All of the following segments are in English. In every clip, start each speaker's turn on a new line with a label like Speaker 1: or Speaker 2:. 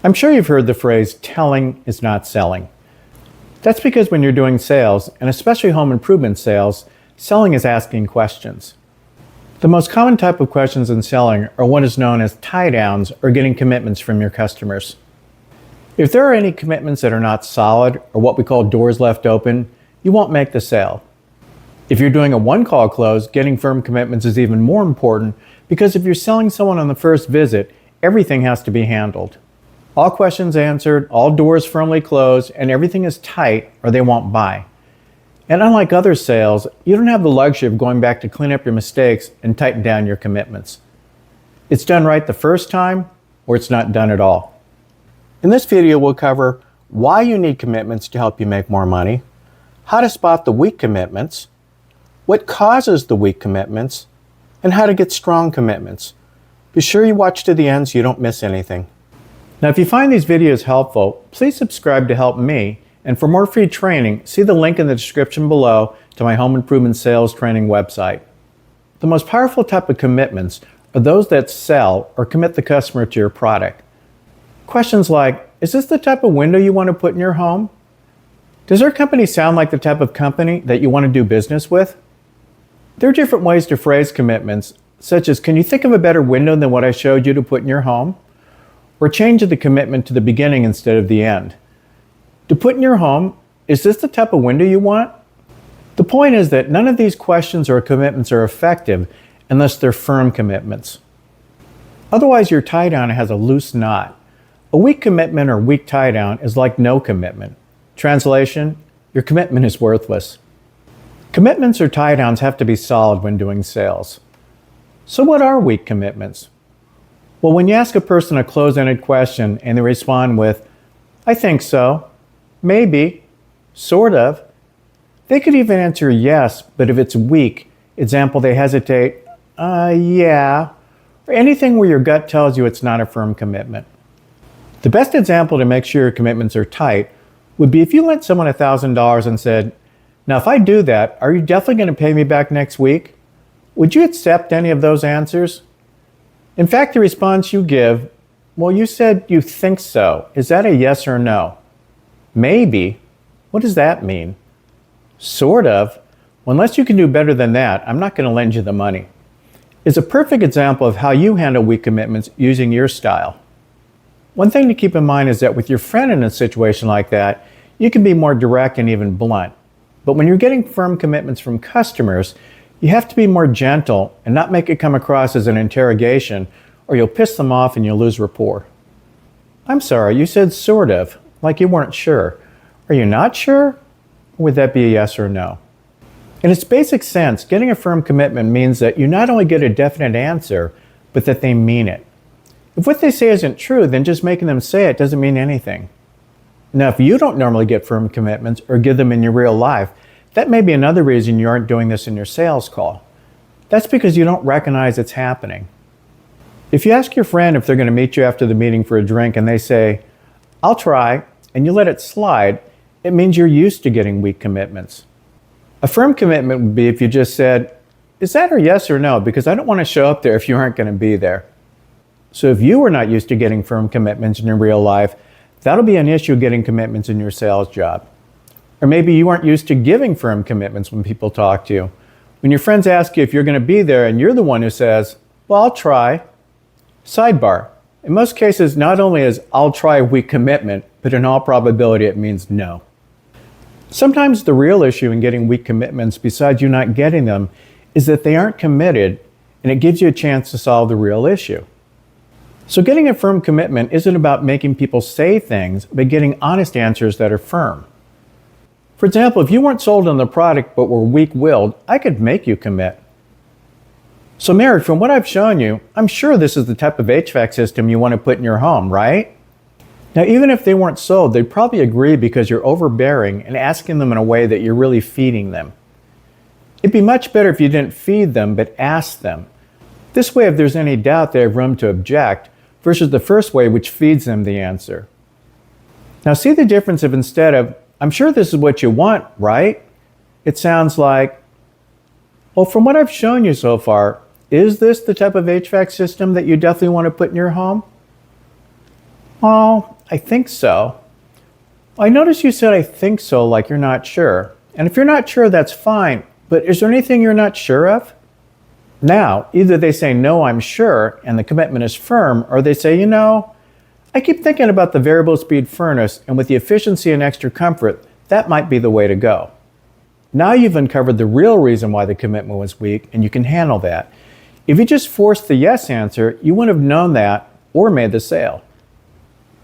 Speaker 1: I'm sure you've heard the phrase, telling is not selling. That's because when you're doing sales, and especially home improvement sales, selling is asking questions. The most common type of questions in selling are what is known as tiedowns or getting commitments from your customers. If there are any commitments that are not solid or what we call doors left open, you won't make the sale. If you're doing a one-call close, getting firm commitments is even more important because if you're selling someone on the first visit, everything has to be handled. All questions answered, all doors firmly closed, and everything is tight or they won't buy. And unlike other sales, you don't have the luxury of going back to clean up your mistakes and tighten down your commitments. It's done right the first time or it's not done at all. In this video, we'll cover why you need commitments to help you make more money, how to spot the weak commitments, what causes the weak commitments, and how to get strong commitments. Be sure you watch to the end so you don't miss anything. Now, if you find these videos helpful, please subscribe to help me, and for more free training, see the link in the description below to my home improvement sales training website. The most powerful type of commitments are those that sell or commit the customer to your product. Questions like, is this the type of window you want to put in your home? Does our company sound like the type of company that you want to do business with? There are different ways to phrase commitments, such as, can you think of a better window than what I showed you to put in your home? Or change the commitment to the beginning instead of the end. To put in your home, is this the type of window you want? The point is that none of these questions or commitments are effective unless they're firm commitments. Otherwise, your tie-down has a loose knot. A weak commitment or weak tie-down is like no commitment. Translation, your commitment is worthless. Commitments or tie-downs have to be solid when doing sales. So what are weak commitments? Well, when you ask a person a closed-ended question and they respond with, I think so, maybe, sort of, they could even answer yes, but if it's weak, example, they hesitate, yeah, or anything where your gut tells you it's not a firm commitment. The best example to make sure your commitments are tight would be if you lent someone $1,000 and said, now if I do that, are you definitely going to pay me back next week? Would you accept any of those answers? In fact, the response you give, well, you said you think so. Is that a yes or no? Maybe. What does that mean? Sort of. Well, unless you can do better than that, I'm not going to lend you the money. It's a perfect example of how you handle weak commitments using your style. One thing to keep in mind is that with your friend in a situation like that, you can be more direct and even blunt. But when you're getting firm commitments from customers, you have to be more gentle and not make it come across as an interrogation, or you'll piss them off and you'll lose rapport. I'm sorry, you said sort of, like you weren't sure. Are you not sure? Or would that be a yes or no? In its basic sense, getting a firm commitment means that you not only get a definite answer, but that they mean it. If what they say isn't true, then just making them say it doesn't mean anything. Now, if you don't normally get firm commitments or give them in your real life, that may be another reason you aren't doing this in your sales call. That's because you don't recognize it's happening. If you ask your friend if they're going to meet you after the meeting for a drink and they say, I'll try, and you let it slide, it means you're used to getting weak commitments. A firm commitment would be if you just said, is that a yes or no? Because I don't want to show up there if you aren't going to be there. So if you were not used to getting firm commitments in your real life, that'll be an issue getting commitments in your sales job. Or maybe you aren't used to giving firm commitments when people talk to you. When your friends ask you if you're going to be there and you're the one who says, well, I'll try. Sidebar. In most cases, not only is I'll try a weak commitment, but in all probability it means no. Sometimes the real issue in getting weak commitments, besides you not getting them, is that they aren't committed and it gives you a chance to solve the real issue. So getting a firm commitment isn't about making people say things, but getting honest answers that are firm. For example, if you weren't sold on the product but were weak-willed, I could make you commit. So Mary, from what I've shown you, I'm sure this is the type of HVAC system you want to put in your home, right? Now, even if they weren't sold, they'd probably agree because you're overbearing and asking them in a way that you're really feeding them. It'd be much better if you didn't feed them, but asked them. This way, if there's any doubt, they have room to object, versus the first way, which feeds them the answer. Now, see the difference if instead of, I'm sure this is what you want, right? It sounds like, well, from what I've shown you so far, is this the type of HVAC system that you definitely want to put in your home? Oh, I think so. I noticed you said I think so like you're not sure. And if you're not sure, that's fine. But is there anything you're not sure of? Now, either they say, no, I'm sure, and the commitment is firm, or they say, I keep thinking about the variable speed furnace, and with the efficiency and extra comfort, that might be the way to go. Now you've uncovered the real reason why the commitment was weak, and you can handle that. If you just forced the yes answer, you wouldn't have known that or made the sale.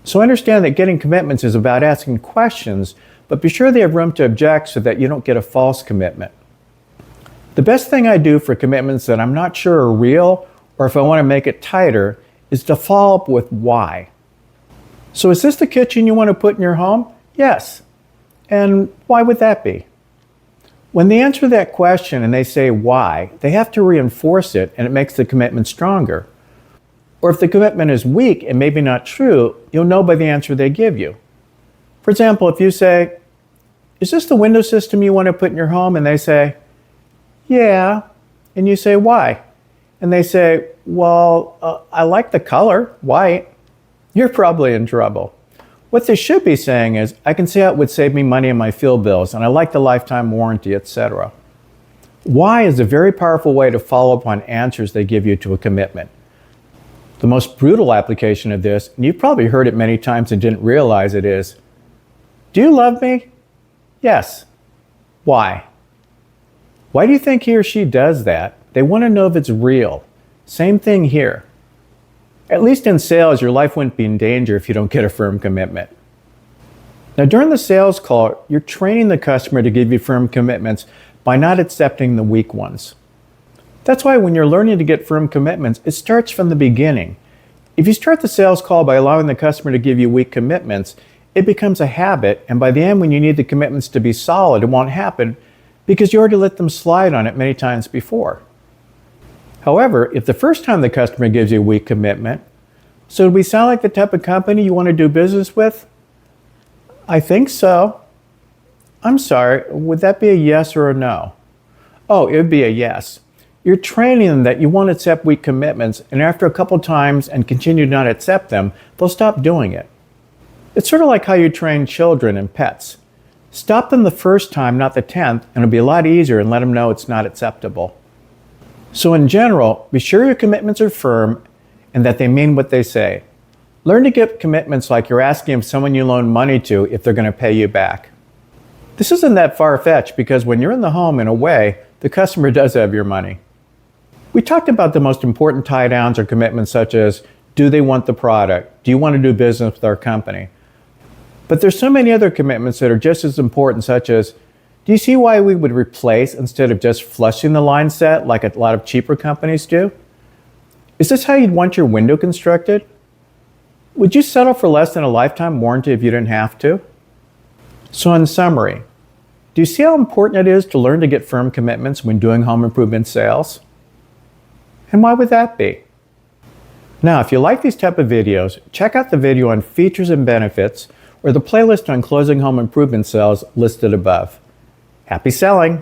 Speaker 1: So understand that getting commitments is about asking questions, but be sure they have room to object so that you don't get a false commitment. The best thing I do for commitments that I'm not sure are real, or if I want to make it tighter, is to follow up with why. So is this the kitchen you want to put in your home? Yes. And why would that be? When they answer that question and they say why, they have to reinforce it, and it makes the commitment stronger. Or if the commitment is weak and maybe not true, you'll know by the answer they give you. For example, if you say, is this the window system you want to put in your home? And they say, yeah. And you say, why? And they say, well, I like the color, white. You're probably in trouble. What they should be saying is, I can see how it would save me money on my fuel bills, and I like the lifetime warranty, etc. Why is a very powerful way to follow up on answers they give you to a commitment. The most brutal application of this, and you've probably heard it many times and didn't realize it, is, do you love me? Yes. Why? Why do you think he or she does that? They want to know if it's real. Same thing here. At least in sales, your life wouldn't be in danger if you don't get a firm commitment. Now, during the sales call, you're training the customer to give you firm commitments by not accepting the weak ones. That's why when you're learning to get firm commitments, it starts from the beginning. If you start the sales call by allowing the customer to give you weak commitments, it becomes a habit, and by the end, when you need the commitments to be solid, it won't happen because you already let them slide on it many times before. However, if the first time the customer gives you a weak commitment, so do we sound like the type of company you want to do business with? I think so. I'm sorry, would that be a yes or a no? Oh, it would be a yes. You're training them that you won't accept weak commitments, and after a couple times and continue to not accept them, they'll stop doing it. It's sort of like how you train children and pets. Stop them the first time, not the 10th, and it'll be a lot easier and let them know it's not acceptable. So in general, be sure your commitments are firm and that they mean what they say. Learn to get commitments like you're asking if someone you loan money to if they're going to pay you back. This isn't that far-fetched because when you're in the home, in a way, the customer does have your money. We talked about the most important tie-downs or commitments such as, do they want the product? Do you want to do business with our company? But there's so many other commitments that are just as important, such as, do you see why we would replace instead of just flushing the line set like a lot of cheaper companies do? Is this how you'd want your window constructed? Would you settle for less than a lifetime warranty if you didn't have to? So in summary, do you see how important it is to learn to get firm commitments when doing home improvement sales? And why would that be? Now, if you like these type of videos, check out the video on features and benefits or the playlist on closing home improvement sales listed above. Happy selling!